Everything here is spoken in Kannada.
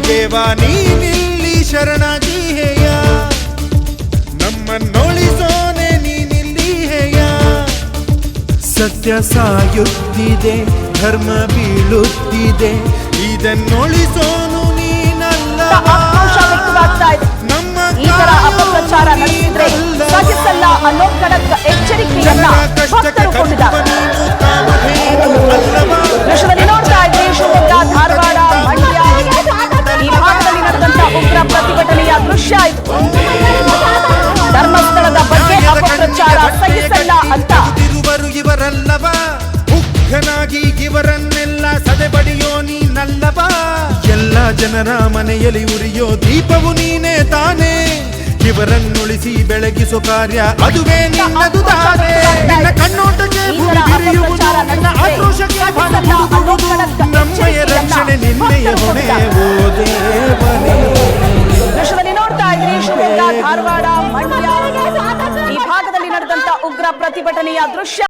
ದೇವಾ ನೀನಿಲ್ಲಿ ಶರಣಾಗಿ ಹೇಯ, ನಮ್ಮನ್ನೊಳಿಸೋನೆ ನೀನಿಲ್ಲಿ ಹೇಯ. ಸತ್ಯ ಸಾಯುತ್ತಿದೆ, ಧರ್ಮ ಬೀಳುತ್ತಿದೆ, ಇದನ್ನೊಳಿಸೋನು ನೀನಲ್ಲ. ನಮ್ಮ ಈ ತರ ಅಪಪ್ರಚಾರ ನಡೆಸಿದ್ರೆ ಸಹಿಸಲ್ಲ ಅನ್ನೋ ಖಡಕ್ ಎಚ್ಚರಿಕೆಯನ್ನ ಭಕ್ತರು ಕೊಟ್ಟಿದ್ದಾರೆ. ದೃಶ್ಯದಲ್ಲಿ ನೋಡ್ತಾ ಇದ್ರಿ ಶಿವಮೊಗ್ಗ, ಧಾರವಾಡ, ಮಂಡ್ಯ ಈ ಭಾಗದಲ್ಲಿ ನಡೆದಂತ ಉಗ್ರ ಪ್ರತಿಭಟನೆಯ ದೃಶ್ಯ ಇದು. ಧರ್ಮಸ್ಥಳದ ಬಗ್ಗೆ ಅಪಪ್ರಚಾರ ಸಹಿಸಲ್ಲ ಅಂತ ಇವರಲ್ಲವ, ಮುಖ್ಯನಾಗಿ ಇವರನ್ನೆಲ್ಲ ಸದೆಬಡಿಯೋ ನೀನಲ್ಲವ. ಎಲ್ಲ ಜನರ ಮನೆಯಲ್ಲಿ ಉರಿಯೋ ದೀಪವು ನೀನೇ ತಾನೇ, ಇವರನ್ನುಳಿಸಿ ಬೆಳಗಿಸೋ ಕಾರ್ಯ ಅದುವೇ ನಿನ್ನದು ತಾನೇ. ನಿನ್ನ ಕಣ್ಣೋಟಕ್ಕೆ ಭೂಮಿ ಬಿರಿಯುವುದು, ನಿನ್ನ ಆಕ್ರೋಶಕ್ಕೆ ಫಲ ಕೊಡುವುದು, ನಮ್ಮಯ ರಕ್ಷಣೆ ನಿನ್ನೆಯ ಹೊಣೆ ಓ ದೇವನೇ. ದೃಶ್ಯದಲ್ಲಿ ನೋಡ್ತಾ ಇದ್ರಿ ಶಿವಮೊಗ್ಗ, ಧಾರವಾಡ, ಮಂಡ್ಯ ಈ ಭಾಗದಲ್ಲಿ ನಡೆದಂತ ಉಗ್ರ ಪ್ರತಿಭಟನೆಯ ದೃಶ್ಯ.